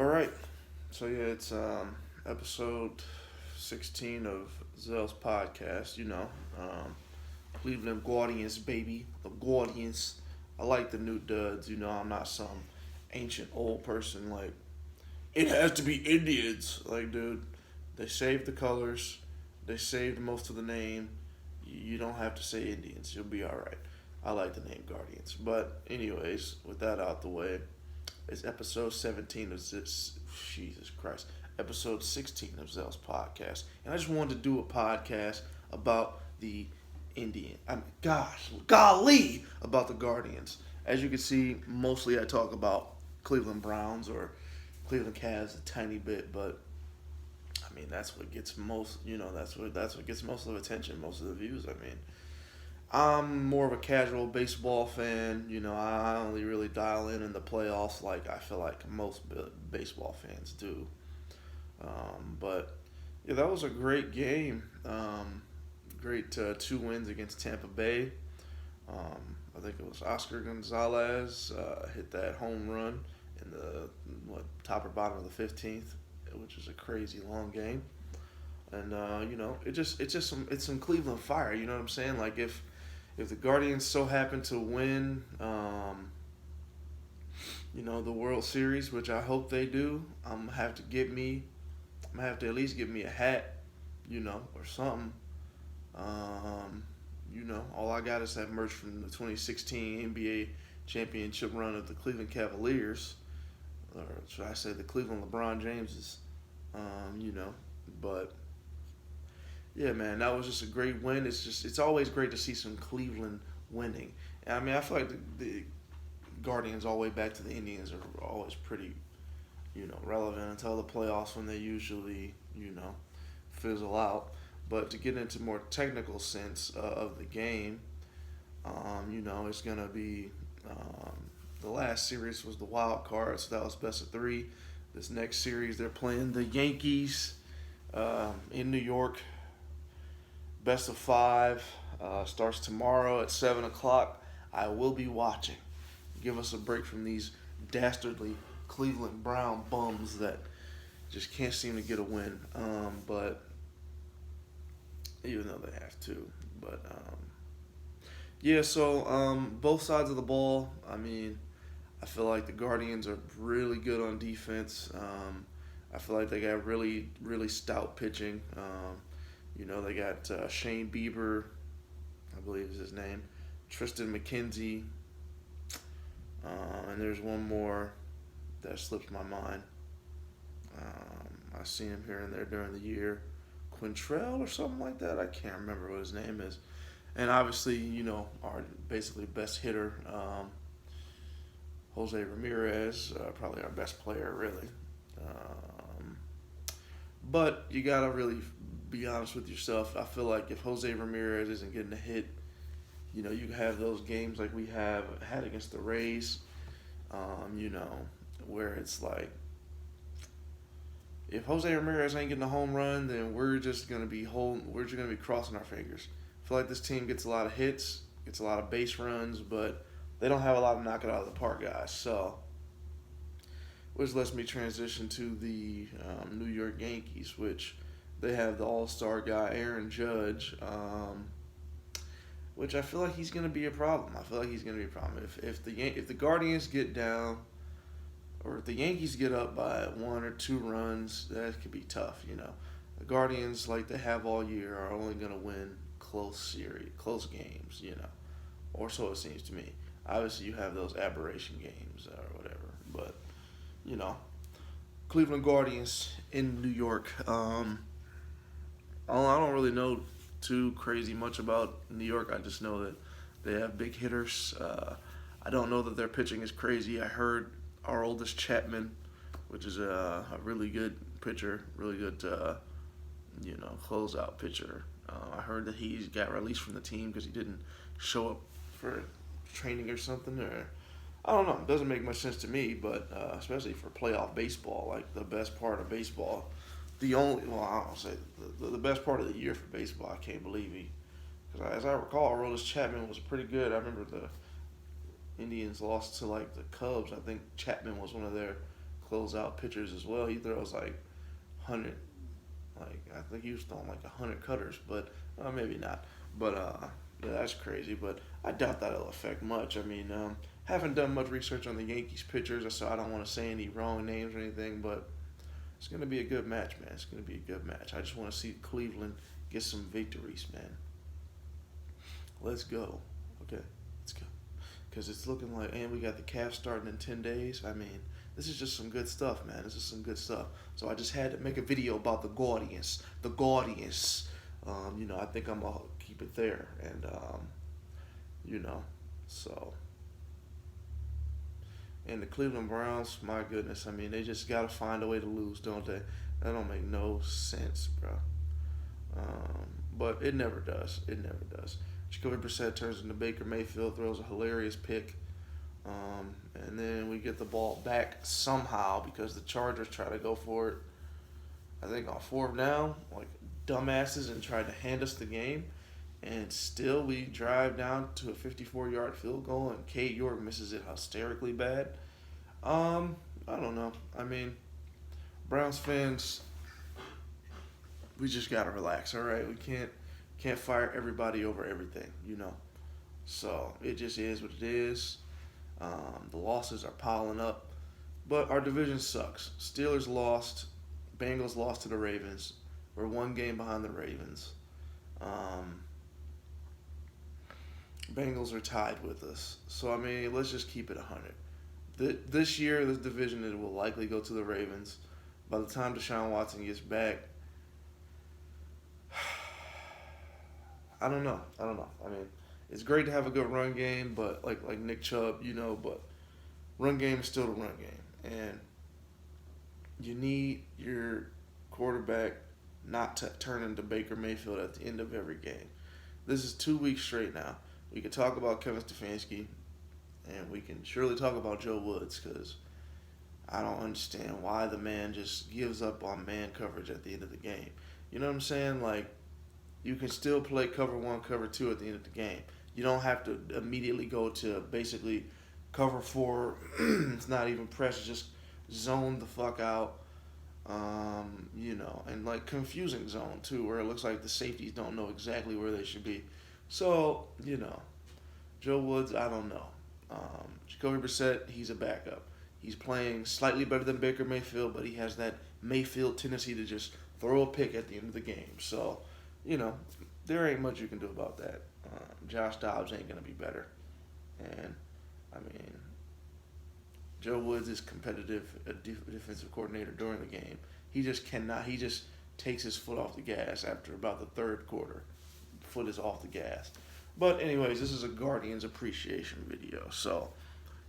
All right. So yeah, it's episode 16 of Zell's podcast. Cleveland Guardians, baby, the Guardians. I like the new duds. I'm not some ancient old person like it has to be Indians. Like, dude, they saved the colors. They saved most of the name. You don't have to say Indians. You'll be all right. I like the name Guardians. But anyways, with that out the way, it's episode 17 of this. Jesus Christ. Episode 16 of Zell's podcast. And I just wanted to do a podcast about the golly, about the Guardians. As you can see, mostly I talk about Cleveland Browns or Cleveland Cavs a tiny bit, but I mean that's what gets most. That's what gets most of the attention, most of the views. I mean, I'm more of a casual baseball fan. I only really dial in the playoffs like I feel like most baseball fans do. But yeah, that was a great game. Great two wins against Tampa Bay. I think it was Oscar Gonzalez hit that home run in the top or bottom of the 15th, which is a crazy long game. And it's some Cleveland fire. You know what I'm saying? Like if the Guardians so happen to win, the World Series, which I hope they do, I'm gonna have to at least get me a hat, or something. All I got is that merch from the 2016 NBA championship run of the Cleveland Cavaliers, or should I say the Cleveland LeBron Jameses. You know, but yeah, man, that was just a great win. It's always great to see some Cleveland winning. And I mean, I feel like the Guardians all the way back to the Indians are always pretty, relevant until the playoffs when they usually, fizzle out. But to get into more technical sense of the game, it's gonna be the last series was the wild card, so that was best of three. This next series they're playing the Yankees in New York. Best of five starts tomorrow at 7 o'clock. I will be watching. Give us a break from these dastardly Cleveland Brown bums that just can't seem to get a win. But even though they have to, but yeah. So both sides of the ball. I mean, I feel like the Guardians are really good on defense. I feel like they got really, really stout pitching. They got Shane Bieber, I believe is his name, Tristan McKenzie, and there's one more that slips my mind. I see him here and there during the year, Quintrell or something like that. I can't remember what his name is. And obviously, our basically best hitter, Jose Ramirez, probably our best player, really. Um, but you gotta really be honest with yourself. I feel like if Jose Ramirez isn't getting a hit, you have those games like we have had against the Rays, where it's like if Jose Ramirez ain't getting a home run, then we're just gonna be crossing our fingers. I feel like this team gets a lot of hits, gets a lot of base runs, but they don't have a lot of knock it out of the park guys. So, which lets me transition to the New York Yankees, which they have the All-Star guy Aaron Judge, which I feel like he's going to be a problem. If the Guardians get down, or if the Yankees get up by 1 or 2 runs, that could be tough. The Guardians, like they have all year, are only going to win close games. Or so it seems to me. Obviously, you have those aberration games or whatever, but you know, Cleveland Guardians in New York. I don't really know too crazy much about New York. I just know that they have big hitters. I don't know that their pitching is crazy. I heard our oldest Chapman, which is a really good pitcher, really good, closeout pitcher. I heard that he got released from the team because he didn't show up for training or something, or I don't know. It doesn't make much sense to me, but especially for playoff baseball, like the best part of baseball, I don't say the best part of the year for baseball. I can't believe he, because as I recall, Aroldis Chapman was pretty good. I remember the Indians lost to like the Cubs. I think Chapman was one of their closeout pitchers as well. He throws like 100, like I think he was throwing like 100 cutters, but maybe not. But yeah, that's crazy. But I doubt that'll affect much. I mean, haven't done much research on the Yankees pitchers, so I don't want to say any wrong names or anything. But it's gonna be a good match, man. It's gonna be a good match. I just want to see Cleveland get some victories, man. Let's go. Okay, let's go. Because it's looking like, and we got the Cavs starting in 10 days. I mean, this is just some good stuff, man. This is some good stuff. So I just had to make a video about the Guardians. The Guardians. I think I'm going to keep it there. And, so. And the Cleveland Browns, my goodness. I mean, they just got to find a way to lose, don't they? That don't make no sense, bro. But it never does. It never does. Jacoby Brissett turns into Baker Mayfield, throws a hilarious pick. And then we get the ball back somehow because the Chargers try to go for it, I think, on fourth down, like dumbasses, and tried to hand us the game. And still we drive down to a 54-yard field goal, and Kate York misses it hysterically bad. I don't know. I mean, Browns fans, we just got to relax, all right? We can't fire everybody over everything, So it just is what it is. The losses are piling up. But our division sucks. Steelers lost. Bengals lost to the Ravens. We're one game behind the Ravens. Bengals are tied with us. So, I mean, let's just keep it 100. This year, this division, it will likely go to the Ravens. By the time Deshaun Watson gets back, I don't know. I mean, it's great to have a good run game, but like Nick Chubb, but run game is still the run game. And you need your quarterback not to turn into Baker Mayfield at the end of every game. This is 2 weeks straight now. We can talk about Kevin Stefanski, and we can surely talk about Joe Woods, because I don't understand why the man just gives up on man coverage at the end of the game. You know what I'm saying? Like, you can still play cover one, cover two at the end of the game. You don't have to immediately go to basically cover four. It's not even press, just zone the fuck out. And like confusing zone too, where it looks like the safeties don't know exactly where they should be. So, Joe Woods, I don't know. Jacoby Brissett, he's a backup. He's playing slightly better than Baker Mayfield, but he has that Mayfield tendency to just throw a pick at the end of the game. So, there ain't much you can do about that. Josh Dobbs ain't going to be better. And, I mean, Joe Woods is competitive, a defensive coordinator during the game. He just cannot. He just takes his foot off the gas after about the third quarter. Foot is off the gas. But anyways, this is a Guardians appreciation video. So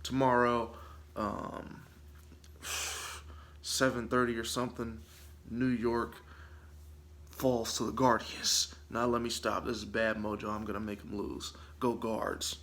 tomorrow, 7:30 or something, New York falls to the Guardians. Now let me stop. This is bad mojo. I'm gonna make them lose. Go Guards.